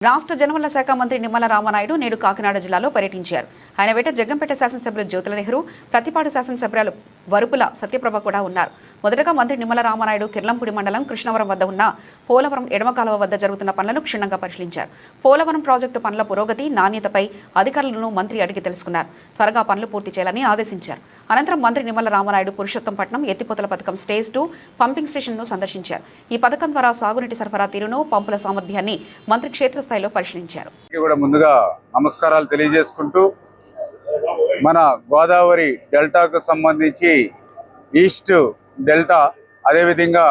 రాష్ట్ర జనవరుల శాఖ మంత్రి నిమ్మల రామనాయుడు నేడు కాకినాడ జిల్లాలో పర్యటించారు. ఆయన వెంట జగ్గంపేట శాసనసభ్యులు జ్యోతుల నెహ్రూ, ప్రతిపాడు శాసనసభ్యులు వరుపుల సత్యప్రభ కూడా ఉన్నారు. మొదటగా మంత్రి నిమ్మల రామనాయుడు కిర్లంపూడి మండలం కృష్ణవరం వద్ద ఉన్న పోలవరం ఎడమ కాలువ వద్ద జరుగుతున్న పనులను క్షుణ్ణంగా పరిశీలించారు. పోలవరం ప్రాజెక్టు పనుల పురోగతి, నాణ్యతపై అధికారులను మంత్రి అడిగి తెలుసుకున్నారు. త్వరగా పనులు పూర్తి చేయాలని ఆదేశించారు. అనంతరం మంత్రి నిమ్మల రామనాయుడు పురుషోత్తంపట్నం ఎత్తిపోతల పథకం స్టేజ్ 2 పంపింగ్ స్టేషన్ను సందర్శించారు. ఈ పథకం ద్వారా సాగునీటి సరఫరా తీరును, పంపుల సామర్థ్యాన్ని మంత్రి క్షేత్రస్థాయిలో పరిశీలించారు. ముందుగా నమస్కారాలు తెలియజేసుకుంటూ మన గోదావరి డెల్టాకు సంబంధించి ఈస్ట్ డెల్టా, అదేవిధంగా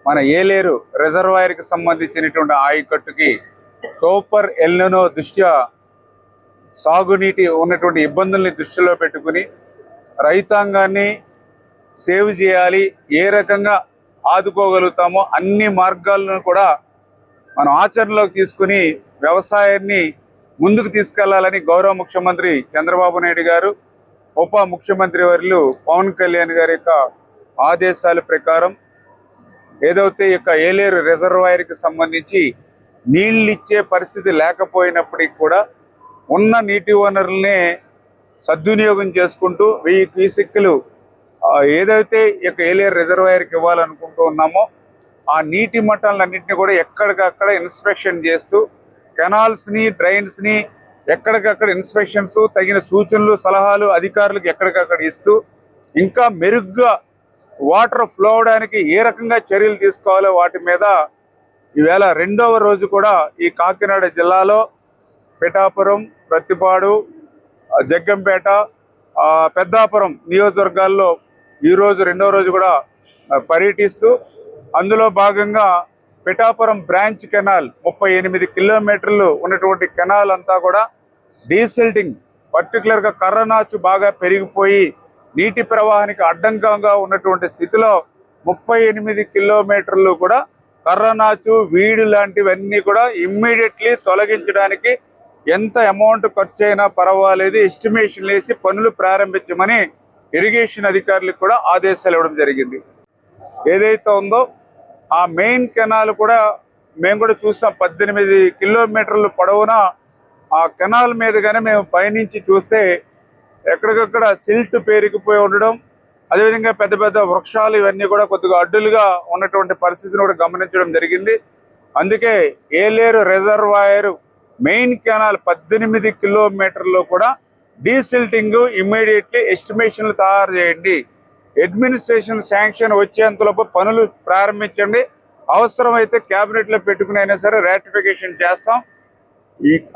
మన ఏలేరు రిజర్వాయర్కి సంబంధించినటువంటి ఆయకట్టుకి సూపర్ ఎల్నినో దృష్ట్యా సాగునీటి ఉన్నటువంటి ఇబ్బందుల్ని దృష్టిలో పెట్టుకుని రైతాంగాన్ని సేవ్ చేయాలి, ఏ రకంగా ఆదుకోగలుగుతామో అన్ని మార్గాలను కూడా మనం ఆచరణలోకి తీసుకుని వ్యవసాయాన్ని ముందుకు తీసుకెళ్లాలని గౌరవ ముఖ్యమంత్రి చంద్రబాబు నాయుడు గారు, ఉప ముఖ్యమంత్రి వర్యులు పవన్ కళ్యాణ్ గారి యొక్క ఆదేశాల ప్రకారం ఏదైతే యొక్క ఏలేరు రిజర్వాయర్కి సంబంధించి నీళ్ళు ఇచ్చే పరిస్థితి లేకపోయినప్పటికీ కూడా ఉన్న నీటి వనరులనే సద్వినియోగం చేసుకుంటూ 1000 క్యూసెక్కులు ఏదైతే యొక్క ఏలేరు రిజర్వాయర్కి ఇవ్వాలనుకుంటూ ఉన్నామో ఆ నీటి మట్టాలన్నింటినీ కూడా ఎక్కడికక్కడ ఇన్స్పెక్షన్ చేస్తూ కెనాల్స్ని, డ్రైన్స్ని ఎక్కడికక్కడ ఇన్స్పెక్షన్స్, తగిన సూచనలు, సలహాలు అధికారులకు ఎక్కడికక్కడ ఇస్తూ ఇంకా మెరుగ్గా వాటర్ ఫ్లో అవడానికి ఏ రకంగా చర్యలు తీసుకోవాలో వాటి మీద ఈవేళ 2వ రోజు కూడా ఈ కాకినాడ జిల్లాలో పిఠాపురం, ప్రతిపాడు, జగ్గంపేట, పెద్దాపురం నియోజకవర్గాల్లో ఈరోజు 2వ రోజు కూడా పర్యటిస్తూ అందులో భాగంగా పిఠాపురం బ్రాంచ్ కెనాల్ 38 కిలోమీటర్లు ఉన్నటువంటి కెనాల్ అంతా కూడా డీసిల్టింగ్, పర్టికులర్గా కర్రనాచు బాగా పెరిగిపోయి నీటి ప్రవాహానికి అడ్డంకంగా ఉన్నటువంటి స్థితిలో 38 కిలోమీటర్లు కూడా కర్రనాచు, వీడు లాంటివన్నీ కూడా ఇమ్మీడియట్లీ తొలగించడానికి ఎంత అమౌంట్ ఖర్చు అయినా పర్వాలేదు ఎస్టిమేషన్ వేసి పనులు ప్రారంభించమని ఇరిగేషన్ అధికారులకు కూడా ఆదేశాలు ఇవ్వడం జరిగింది. ఏదైతే ఉందో ఆ మెయిన్ కెనాల్ కూడా మేము కూడా చూసాం. 18 కిలోమీటర్లు పొడవున ఆ కెనాల్ మీదుగానే మేము పైనుంచి చూస్తే ఎక్కడికక్కడ సిల్ట్ పేరుకుపోయి ఉండడం, అదేవిధంగా పెద్ద పెద్ద వృక్షాలు ఇవన్నీ కూడా కొద్దిగా అడ్డులుగా ఉన్నటువంటి పరిస్థితిని కూడా గమనించడం జరిగింది. అందుకే ఏలేరు రిజర్వాయర్ మెయిన్ కెనాల్ 18 కిలోమీటర్లు కూడా డీసిల్టింగ్ ఇమ్మీడియట్లీ ఎస్టిమేషన్లు తయారు చేయండి, అడ్మినిస్ట్రేషన్ శాంక్షన్ వచ్చేంతలోపు పనులు ప్రారంభించండి, అవసరమైతే క్యాబినెట్లో పెట్టుకుని అయినా సరే రాటిఫికేషన్ చేస్తాం,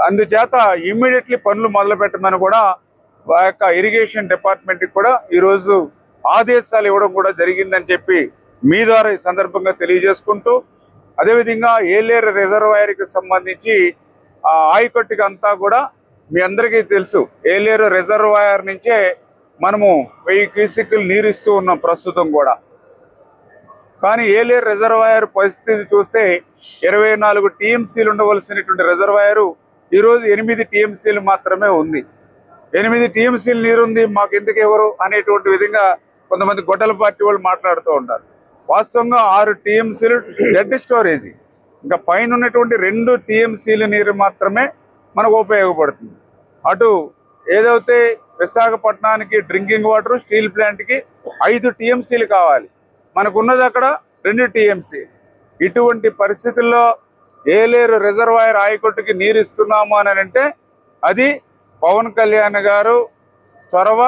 అందుచేత ఇమ్మీడియట్లీ పనులు మొదలు పెట్టమని కూడా ఆ యొక్క ఇరిగేషన్ డిపార్ట్మెంట్కి కూడా ఈరోజు ఆదేశాలు ఇవ్వడం కూడా జరిగిందని చెప్పి మీ ద్వారా ఈ సందర్భంగా తెలియజేసుకుంటూ, అదేవిధంగా ఏలేరు రిజర్వాయర్కి సంబంధించి ఆ ఆయకట్టుకి అంతా కూడా మీ అందరికీ తెలుసు, ఏలేరు రిజర్వాయర్ నుంచే మనము 1000 క్యూసెక్కులు నీరు ఇస్తూ ఉన్నాం ప్రస్తుతం కూడా. కానీ ఏలేరు రిజర్వాయర్ పరిస్థితి చూస్తే 24 టీఎంసీలు ఉండవలసినటువంటి రిజర్వాయరు ఈరోజు 8 టీఎంసీలు మాత్రమే ఉంది. 8 టీఎంసీలు నీరుంది, మాకు ఎందుకు ఎవరు అనేటువంటి విధంగా కొంతమంది గొడ్డల పార్టీ వాళ్ళు మాట్లాడుతూ ఉంటారు. వాస్తవంగా 6 టీఎంసీలు డెడ్ స్టోరేజీ, ఇంకా పైన ఉన్నటువంటి 2 టీఎంసీల నీరు మాత్రమే మనకు ఉపయోగపడుతుంది. అటు ఏదైతే విశాఖపట్నానికి డ్రింకింగ్ వాటర్, స్టీల్ ప్లాంట్కి 5 టీఎంసీలు కావాలి, మనకున్నది అక్కడ 2 టీఎంసీ. ఇటువంటి పరిస్థితుల్లో ఏలేరు రిజర్వాయర్ ఆయకట్టుకి నీరు ఇస్తున్నాము అని అంటే అది పవన్ కళ్యాణ్ గారు చొరవ,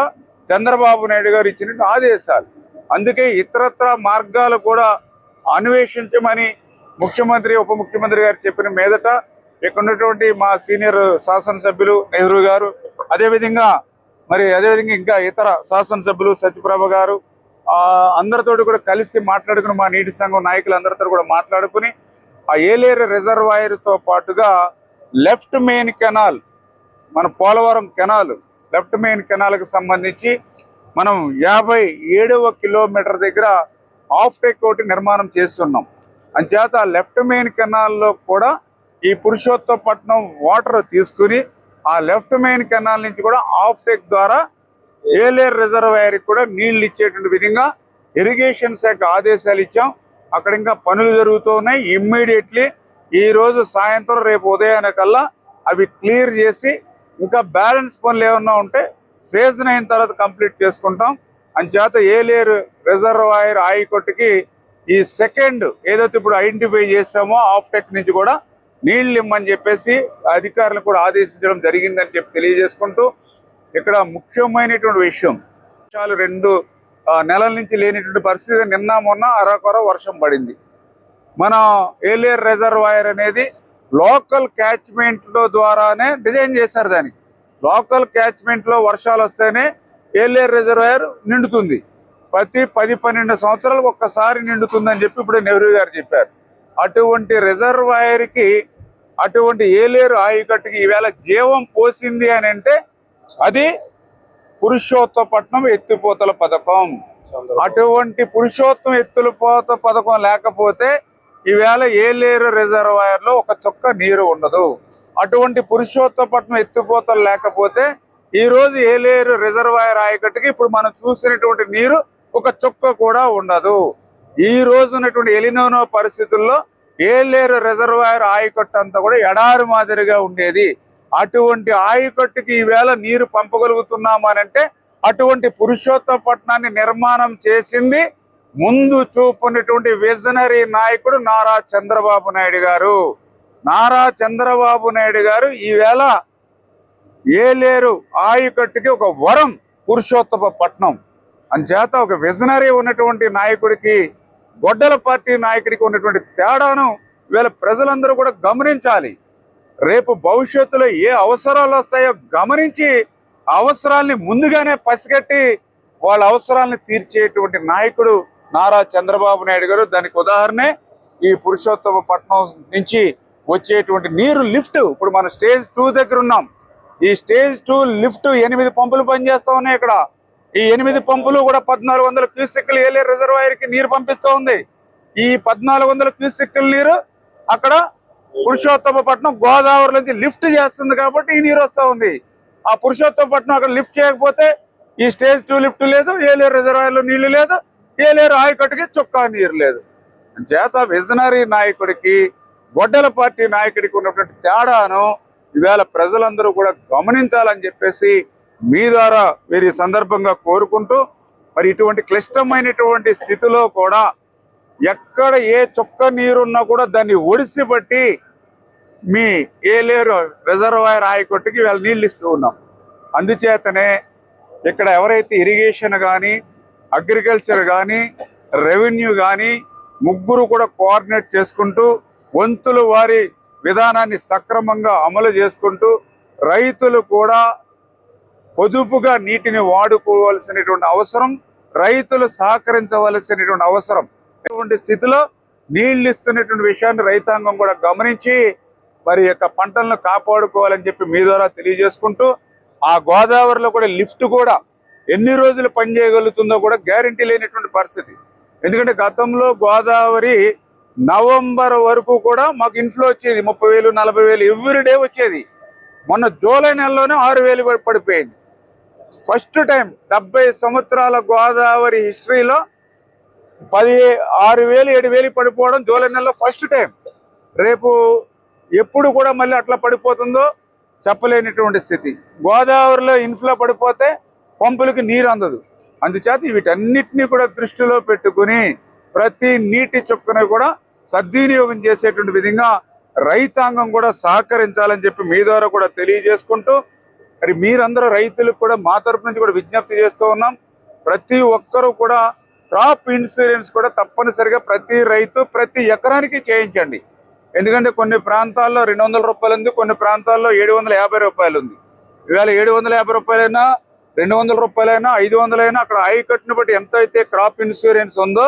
చంద్రబాబు నాయుడు గారు ఇచ్చిన ఆదేశాలు. అందుకే ఇతరత్ర మార్గాలు కూడా అన్వేషించమని ముఖ్యమంత్రి, ఉప ముఖ్యమంత్రి గారు చెప్పిన మీదట ఇక్కడ ఉన్నటువంటి మా సీనియర్ శాసనసభ్యులు నెహ్రూ గారు, అదేవిధంగా ఇంకా ఇతర శాసనసభ్యులు సత్యప్రభ గారు అందరితో కూడా కలిసి మాట్లాడుకుని మా నీటి సంఘం నాయకులందరితో కూడా మాట్లాడుకుని ఆ ఏలేరు రిజర్వాయర్తో పాటుగా లెఫ్ట్ మెయిన్ కెనాల్, మన పోలవరం కెనాల్ లెఫ్ట్ మెయిన్ కెనాల్కి సంబంధించి మనం 57వ కిలోమీటర్ దగ్గర ఆఫ్ టేక్ ఒకటి నిర్మాణం చేస్తున్నాం. అంచేత లెఫ్ట్ మెయిన్ కెనాల్లో కూడా ఈ పురుషోత్తపట్నం వాటర్ తీసుకుని ఆ లెఫ్ట్ మెయిన్ కెనాల్ నుంచి కూడా ఆఫ్ టేక్ ద్వారా ఏలేరు రిజర్వాయర్కి కూడా నీళ్లు ఇచ్చేటువంటి విధంగా ఇరిగేషన్ శాఖ ఆదేశాలు ఇచ్చాం. అక్కడ ఇంకా పనులు జరుగుతూ ఉన్నాయి. ఇమ్మీడియట్లీ ఈ రోజు సాయంత్రం రేపు ఉదయానికల్లా అవి క్లియర్ చేసి ఇంకా బ్యాలెన్స్ పనులు ఏమన్నా ఉంటే సీజన్ అయిన తర్వాత కంప్లీట్ చేసుకుంటాం. అంచేత ఏలేరు రిజర్వాయర్ ఆయకట్టుకి ఈ సెకండ్ ఏదైతే ఇప్పుడు ఐడెంటిఫై చేసామో ఆఫ్టెక్ నుంచి కూడా నీళ్లు ఇమ్మని చెప్పేసి అధికారులను కూడా ఆదేశించడం జరిగిందని చెప్పి తెలియజేసుకుంటూ, ఇక్కడ ముఖ్యమైనటువంటి విషయం, వర్షాలు 2 నెలల నుంచి లేనిటువంటి పరిస్థితి. నిన్న మొన్న అరకొర వర్షం పడింది. మన ఏలేరు రిజర్వాయర్ అనేది లోకల్ క్యాచ్మెంట్లో ద్వారానే డిజైన్ చేశారు. దానికి లోకల్ క్యాచ్మెంట్లో వర్షాలు వస్తేనే ఏలేరు రిజర్వాయర్ నిండుతుంది. ప్రతి 10-12 సంవత్సరాలకు ఒక్కసారి నిండుతుందని చెప్పి ఇప్పుడు నెహ్రూ గారు చెప్పారు. అటువంటి రిజర్వాయర్కి, అటువంటి ఏలేరు ఆయకట్టుకి ఈవేళ జీవం పోసింది అని అంటే అది పురుషోత్తపట్నం ఎత్తిపోతల పథకం. అటువంటి పురుషోత్తం ఎత్తిపోత పథకం లేకపోతే ఈవేళ ఏలేరు రిజర్వాయర్లో ఒక చుక్క నీరు ఉండదు. అటువంటి పురుషోత్తపట్నం ఎత్తిపోతలు లేకపోతే ఈ రోజు ఏలేరు రిజర్వాయర్ ఆయకట్టుకి ఇప్పుడు మనం చూసినటువంటి నీరు ఒక చుక్క కూడా ఉండదు. ఈ రోజు ఉన్నటువంటి ఎలినోనో పరిస్థితుల్లో ఏలేరు రిజర్వాయర్ ఆయకట్టు అంతా కూడా ఎడారి మాదిరిగా ఉండేది. అటువంటి ఆయకట్టుకి ఈవేళ నీరు పంపగలుగుతున్నామనంటే అటువంటి పురుషోత్తపట్నాన్ని నిర్మాణం చేసింది ముందు చూపున్నటువంటి విజనరీ నాయకుడు నారా చంద్రబాబు నాయుడు గారు. నారా చంద్రబాబు నాయుడు గారు ఈవేళ ఏలేరు ఆయకట్టుకి ఒక వరం పురుషోత్తపట్నం అంచేత ఒక విజనరీ ఉన్నటువంటి నాయకుడికి, గొడ్డల పార్టీ నాయకుడికి ఉన్నటువంటి తేడాను ఈవేళ ప్రజలందరూ కూడా గమనించాలి. రేపు భవిష్యత్తులో ఏ అవసరాలు వస్తాయో గమనించి అవసరాల్ని ముందుగానే పసిగట్టి వాళ్ళ అవసరాలను తీర్చేటువంటి నాయకుడు నారా చంద్రబాబు నాయుడు గారు. దానికి ఉదాహరణే ఈ పురుషోత్తపట్నం నుంచి వచ్చేటువంటి నీరు లిఫ్ట్. ఇప్పుడు మనం స్టేజ్ 2 దగ్గర ఉన్నాం. ఈ స్టేజ్ 2 లిఫ్ట్ 8 పంపులు పనిచేస్తూ ఉన్నాయి. ఇక్కడ ఈ 8 పంపులు కూడా 1400 క్యూసెక్కులు ఏలేరు రిజర్వాయర్కి నీరు పంపిస్తూ ఉంది. ఈ 1400 క్యూసెక్కుల నీరు అక్కడ పురుషోత్తపట్నం గోదావరి నుంచి లిఫ్ట్ చేస్తుంది కాబట్టి ఈ నీరు వస్తూ ఉంది. ఆ పురుషోత్తపట్నం అక్కడ లిఫ్ట్ చేయకపోతే ఈ స్టేజ్ 2 లిఫ్ట్ లేదు, ఏలేరు రిజర్వాయర్లో నీళ్లు లేదు, ఏలేరు ఆయకట్టుకి చుక్కా నీరు లేదు. చేత విజనరీ నాయకుడికి, గొడ్డల పార్టీ నాయకుడికి ఉన్నటువంటి తేడాను ఈవేళ ప్రజలందరూ కూడా గమనించాలని చెప్పేసి మీ ద్వారా మీరు ఈ సందర్భంగా కోరుకుంటూ, మరి ఇటువంటి క్లిష్టమైనటువంటి స్థితిలో కూడా ఎక్కడ ఏ చుక్క నీరున్నా కూడా దాన్ని ఒడిసిబట్టి మీ ఏలేరు రిజర్వాయర్ ఆయకట్టుకి వీళ్ళ నీళ్ళు ఇస్తూ ఉన్నాం. అందుచేతనే ఇక్కడ ఎవరైతే ఇరిగేషన్ కానీ, అగ్రికల్చర్ కానీ, రెవెన్యూ కానీ ముగ్గురు కూడా కోఆర్డినేట్ చేసుకుంటూ వంతుల వారి విధానాన్ని సక్రమంగా అమలు చేసుకుంటూ రైతులు కూడా పొదుపుగా నీటిని వాడుకోవాల్సినటువంటి అవసరం, రైతులు సహకరించవలసినటువంటి అవసరం. ఇటువంటి స్థితిలో నీళ్లు ఇస్తున్నటువంటి విషయాన్ని రైతాంగం కూడా గమనించి మరి యొక్క పంటలను కాపాడుకోవాలని చెప్పి మీ ద్వారా తెలియజేసుకుంటూ, ఆ గోదావరిలో కూడా లిఫ్ట్ కూడా ఎన్ని రోజులు పనిచేయగలుగుతుందో కూడా గ్యారంటీ లేనటువంటి పరిస్థితి. ఎందుకంటే గతంలో గోదావరి నవంబర్ వరకు కూడా మాకు ఇన్ఫ్లో వచ్చేది 30,000-40,000 ఎవ్రీడే వచ్చేది. మొన్న జూలై నెలలోనే 6,000 పడిపోయింది. ఫస్ట్ టైం 70 సంవత్సరాల గోదావరి హిస్టరీలో 6,000-7,000 పడిపోవడం జూలై నెలలో ఫస్ట్ టైం. రేపు ఎప్పుడు కూడా మళ్ళీ అట్లా పడిపోతుందో చెప్పలేనటువంటి స్థితి. గోదావరిలో ఇన్ఫ్లో పడిపోతే పంపులకి నీరు అందదు. అందుచేత వీటన్నిటినీ కూడా దృష్టిలో పెట్టుకుని ప్రతి నీటి చుక్కను కూడా సద్వినియోగం చేసేటువంటి విధంగా రైతాంగం కూడా సహకరించాలని చెప్పి మీ ద్వారా కూడా తెలియజేసుకుంటూ, మరి మీరందరూ రైతులకు కూడా మా తరపు నుంచి కూడా విజ్ఞప్తి చేస్తూ ఉన్నాం. ప్రతి ఒక్కరూ కూడా క్రాప్ ఇన్సూరెన్స్ కూడా తప్పనిసరిగా ప్రతి రైతు ప్రతి ఎకరానికి చేయించండి. ఎందుకంటే కొన్ని ప్రాంతాల్లో 200 రూపాయలు ఉంది, కొన్ని ప్రాంతాల్లో 750 రూపాయలు ఉంది. ఇవాళ 750 రూపాయలైనా, 200 రూపాయలైనా, 500 అయినా అక్కడ ఆయకట్టును బట్టి ఎంత అయితే క్రాప్ ఇన్సూరెన్స్ ఉందో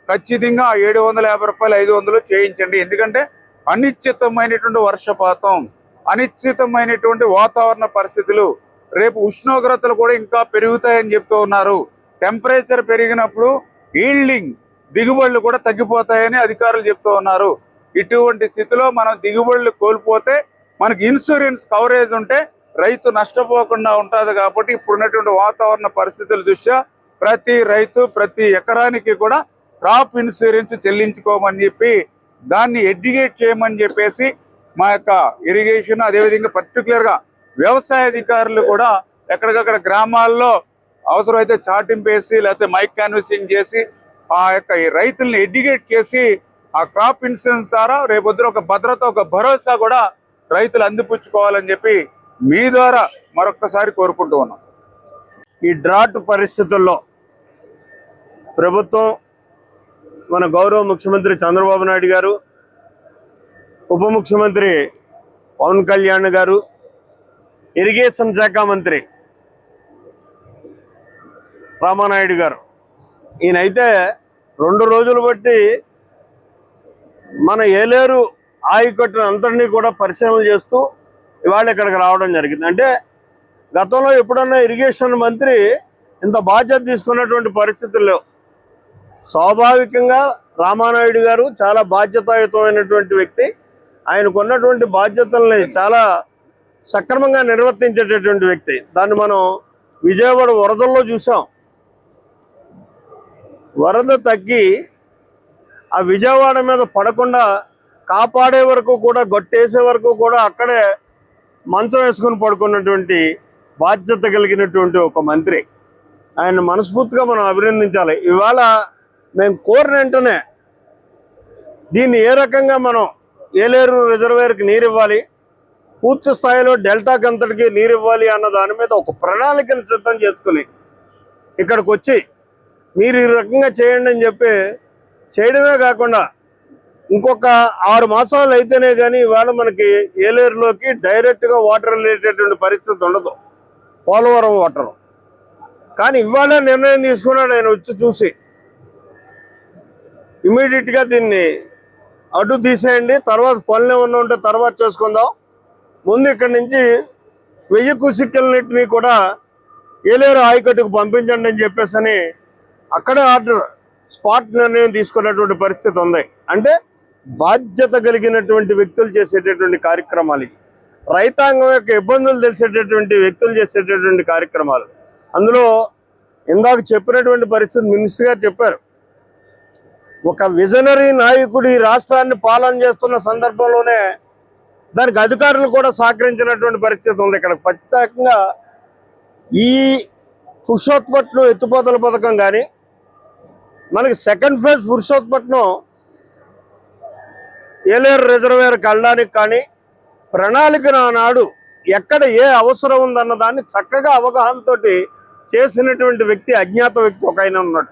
ఖచ్చితంగా 750 రూపాయలు, 500 చేయించండి. ఎందుకంటే అనిశ్చితమైనటువంటి వర్షపాతం, అనిశ్చితమైనటువంటి వాతావరణ పరిస్థితులు, రేపు ఉష్ణోగ్రతలు కూడా ఇంకా పెరుగుతాయని చెప్తూ ఉన్నారు. టెంపరేచర్ పెరిగినప్పుడు ఈల్డింగ్ దిగుబడులు కూడా తగ్గిపోతాయని అధికారులు చెప్తూ ఉన్నారు. ఇటువంటి స్థితిలో మనం దిగుబడులు కోల్పోతే మనకి ఇన్సూరెన్స్ కవరేజ్ ఉంటే రైతు నష్టపోకుండా ఉంటుంది. కాబట్టి ఇప్పుడున్నటువంటి వాతావరణ పరిస్థితుల దృష్ట్యా ప్రతి రైతు ప్రతి ఎకరానికి కూడా క్రాప్ ఇన్సూరెన్స్ చెల్లించుకోమని చెప్పి దాన్ని ఎడ్యుకేట్ చేయమని చెప్పేసి మా యొక్క ఇరిగేషన్ అదేవిధంగా పర్టికులర్గా వ్యవసాయ అధికారులు కూడా ఎక్కడికక్కడ గ్రామాల్లో అవసరమైతే చాటింపు వేసి లేకపోతే మైక్ కాన్వసింగ్ చేసి ఆ యొక్క ఈ రైతుల్ని ఎడ్యుకేట్ చేసి ఆ క్రాప్ ఇన్సూరెన్స్ ద్వారా రేపొద్దున ఒక భద్రత ఒక భరోసా కూడా రైతులు అందిపుచ్చుకోవాలని చెప్పి మీ ద్వారా మరొక్కసారి కోరుకుంటూ ఉన్నాం. ఈ డ్రాట్ పరిస్థితుల్లో ప్రభుత్వం మన గౌరవ ముఖ్యమంత్రి చంద్రబాబు నాయుడు గారు, ఉప ముఖ్యమంత్రి పవన్ కళ్యాణ్ గారు, ఇరిగేషన్ శాఖ మంత్రి రామానాయుడు గారు, ఈయనైతే 2 రోజులు బట్టి మన ఏలేరు ఆయకట్టును అంతటినీ కూడా పరిశీలన చేస్తూ ఇవాళ ఇక్కడికి రావడం జరిగింది. అంటే గతంలో ఎప్పుడన్నా ఇరిగేషన్ మంత్రి ఇంత బాధ్యత తీసుకున్నటువంటి పరిస్థితులు లేవు. స్వాభావికంగా రామానాయుడు గారు చాలా బాధ్యతాయుతమైనటువంటి వ్యక్తి. ఆయనకున్నటువంటి బాధ్యతల్ని చాలా సక్రమంగా నిర్వర్తించేటటువంటి వ్యక్తి. దాన్ని మనం విజయవాడ వరదల్లో చూసాం. వరద తగ్గి ఆ విజయవాడ మీద పడకుండా కాపాడే వరకు కూడా, గొట్టేసే వరకు కూడా అక్కడే మంచం వేసుకుని పడుకున్నటువంటి బాధ్యత కలిగినటువంటి ఒక మంత్రి. ఆయన మనస్ఫూర్తిగా మనం అభినందించాలి. ఇవాళ మేము కోరిన వెంటనే దీన్ని ఏ రకంగా మనం ఏలేరు రిజర్వేర్కి నీరు ఇవ్వాలి, పూర్తి స్థాయిలో డెల్టాకి అంతటికి నీరు ఇవ్వాలి అన్న దాని మీద ఒక ప్రణాళికను సిద్ధం చేసుకుని ఇక్కడికి వచ్చి మీరు ఈ రకంగా చేయండి అని చెప్పి చేయడమే కాకుండా ఇంకొక 6 మాసాలు అయితేనే కానీ ఇవాళ మనకి ఏలేరులోకి డైరెక్ట్గా వాటర్ వెళ్ళేటటువంటి పరిస్థితి ఉండదు, పోలవరం వాటర్. కానీ ఇవాళ నిర్ణయం తీసుకున్నాడు ఆయన వచ్చి చూసి, ఇమీడియట్గా దీన్ని అడ్డు తీసేయండి, తర్వాత పనులు ఏమన్నా ఉంటే తర్వాత చేసుకుందాం, ముందు ఇక్కడి నుంచి 1000 క్యూసెక్కులన్నింటినీ కూడా ఏలేరు ఆయకట్టుకు పంపించండి అని చెప్పేసి అని అక్కడే ఆర్డర్ స్పాట్ నిర్ణయం తీసుకున్నటువంటి పరిస్థితి ఉంది. అంటే బాధ్యత కలిగినటువంటి వ్యక్తులు చేసేటటువంటి కార్యక్రమాలు, రైతాంగం యొక్క ఇబ్బందులు తెలిసేటటువంటి వ్యక్తులు చేసేటటువంటి కార్యక్రమాలు. అందులో ఇందాక చెప్పినటువంటి పరిస్థితి మినిస్టర్ గారు చెప్పారు. ఒక విజనరీ నాయకుడు ఈ రాష్ట్రాన్ని పాలన చేస్తున్న సందర్భంలోనే దానికి అధికారులు కూడా సహకరించినటువంటి పరిస్థితి ఉంది. ఇక్కడ ప్రత్యేకంగా ఈ పురుషోత్పట్నం ఎత్తిపోతల పథకం కానీ, మనకి సెకండ్ ఫేజ్ పురుషోత్పట్నం ఏలేరు రిజర్వేర్కి వెళ్ళడానికి కానీ ప్రణాళిక నాడు ఎక్కడ ఏ అవసరం ఉందన్న దాన్ని చక్కగా అవగాహనతో చేసినటువంటి వ్యక్తి, అజ్ఞాత వ్యక్తి ఒక ఆయన ఉన్నాడు.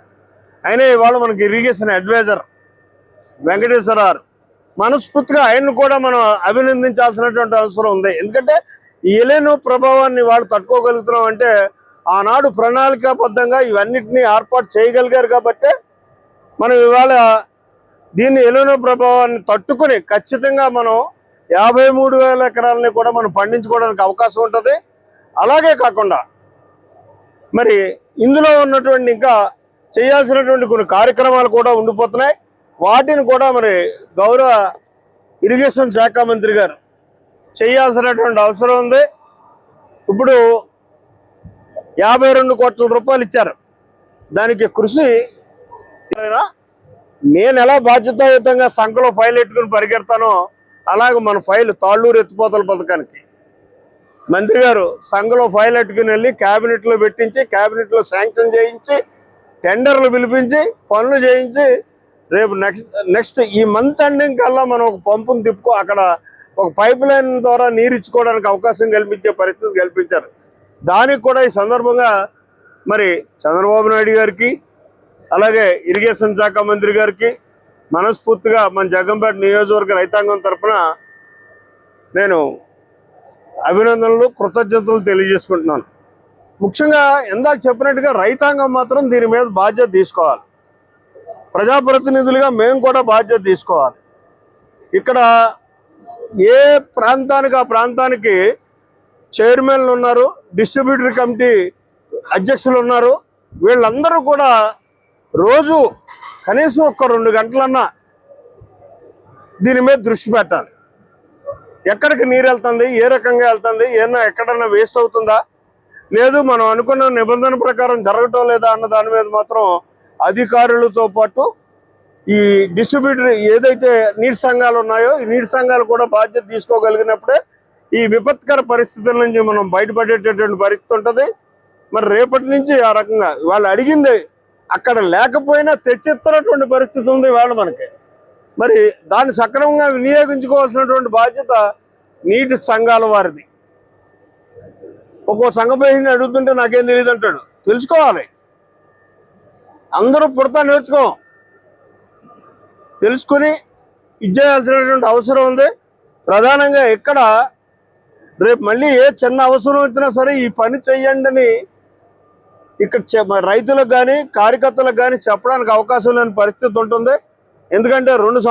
ఆయన ఇవాళ మనకి ఇరిగేషన్ అడ్వైజర్ వెంకటేశ్వరరావు. మనస్ఫూర్తిగా ఆయన్ని కూడా మనం అభినందించాల్సినటువంటి అవసరం ఉంది. ఎందుకంటే ఈ ఎలెనో ప్రభావాన్ని వాళ్ళు తట్టుకోగలుగుతున్నాం అంటే ఆనాడు ప్రణాళికాబద్ధంగా ఇవన్నిటినీ ఏర్పాటు చేయగలిగారు కాబట్టి మనం ఇవాళ దీన్ని ఎలెనో ప్రభావాన్ని తట్టుకుని ఖచ్చితంగా మనం 53,000 ఎకరాలని కూడా మనం పండించుకోవడానికి అవకాశం ఉంటుంది. అలాగే కాకుండా మరి ఇందులో ఉన్నటువంటి ఇంకా చేయాల్సినటువంటి కొన్ని కార్యక్రమాలు కూడా ఉండిపోతున్నాయి. వాటిని కూడా మరి గౌరవ ఇరిగేషన్ శాఖ మంత్రి గారు చేయాల్సినటువంటి అవసరం ఉంది. ఇప్పుడు 52 కోట్ల రూపాయలు ఇచ్చారు. దానికి కృషి నేను ఎలా బాధ్యతాయుతంగా సంఖలో ఫైల్ ఎట్టుకుని పరిగెడతానో అలాగే మన ఫైల్ తాళ్ళూరు ఎత్తిపోతల పథకానికి మంత్రి గారు సంఘలో ఫైల్ ఎట్టుకుని వెళ్ళి క్యాబినెట్లో పెట్టించి, క్యాబినెట్లో శాంక్షన్ చేయించి, టెండర్లు పిలిపించి, పనులు చేయించి రేపు నెక్స్ట్ ఈ మంత్ ఎండింగ్ కల్లా మనం ఒక పంపును తిప్పుకో అక్కడ ఒక పైప్ లైన్ ద్వారా నీరు ఇచ్చుకోవడానికి అవకాశం కల్పించే పరిస్థితి కల్పించారు. దానికి కూడా ఈ సందర్భంగా మరి చంద్రబాబు నాయుడు గారికి అలాగే ఇరిగేషన్ శాఖ మంత్రి గారికి మనస్ఫూర్తిగా మన జగ్గంపేట నియోజకవర్గ రైతాంగం తరఫున నేను అభినందనలు, కృతజ్ఞతలు తెలియజేసుకుంటున్నాను. ముఖ్యంగా ఇందాక చెప్పినట్టుగా రైతాంగం మాత్రం దీని మీద బాధ్యత తీసుకోవాలి. ప్రజాప్రతినిధులుగా మేము కూడా బాధ్యత తీసుకోవాలి. ఇక్కడ ఏ ప్రాంతానికి ఆ ప్రాంతానికి చైర్మన్లు ఉన్నారు, డిస్ట్రిబ్యూటరీ కమిటీ అధ్యక్షులు ఉన్నారు. వీళ్ళందరూ కూడా రోజు కనీసం ఒక 2 గంటలన్నా దీని మీద దృష్టి పెట్టాలి. ఎక్కడికి నీరు వెళ్తుంది, ఏ రకంగా వెళ్తుంది, ఏమన్నా ఎక్కడన్నా వేస్ట్ అవుతుందా, లేదు మనం అనుకున్న నిబంధన ప్రకారం జరగటం లేదా అన్న దాని మీద మాత్రం అధికారులతో పాటు ఈ డిస్ట్రిబ్యూటర్ ఏదైతే నీటి సంఘాలు ఉన్నాయో ఈ నీటి సంఘాలు కూడా బాధ్యత తీసుకోగలిగినప్పుడే ఈ విపత్కర పరిస్థితుల నుంచి మనం బయటపడేటటువంటి పరిస్థితి ఉంటుంది. మరి రేపటి నుంచి ఆ రకంగా వాళ్ళు అడిగింది అక్కడ లేకపోయినా తెచ్చిస్తున్నటువంటి పరిస్థితి ఉంది వాళ్ళు మనకి. మరి దాన్ని సక్రమంగా వినియోగించుకోవాల్సినటువంటి బాధ్యత నీటి సంఘాల వారిది. ఒక్కో సంఘ ప్రతినిధిని అడుగుతుంటే నాకేం తెలియదు అంటాడు. తెలుసుకోవాలి, అందరూ పుడతా తెలుసుకుని ఇచ్చేయాల్సినటువంటి అవసరం ఉంది. ప్రధానంగా ఇక్కడ రేపు మళ్ళీ ఏ చిన్న అవసరం వచ్చినా సరే ఈ పని చెయ్యండి అని ఇక్కడ రైతులకు కానీ కార్యకర్తలకు కానీ చెప్పడానికి అవకాశం లేని పరిస్థితి ఉంటుంది. ఎందుకంటే 2 సంవత్సరాలు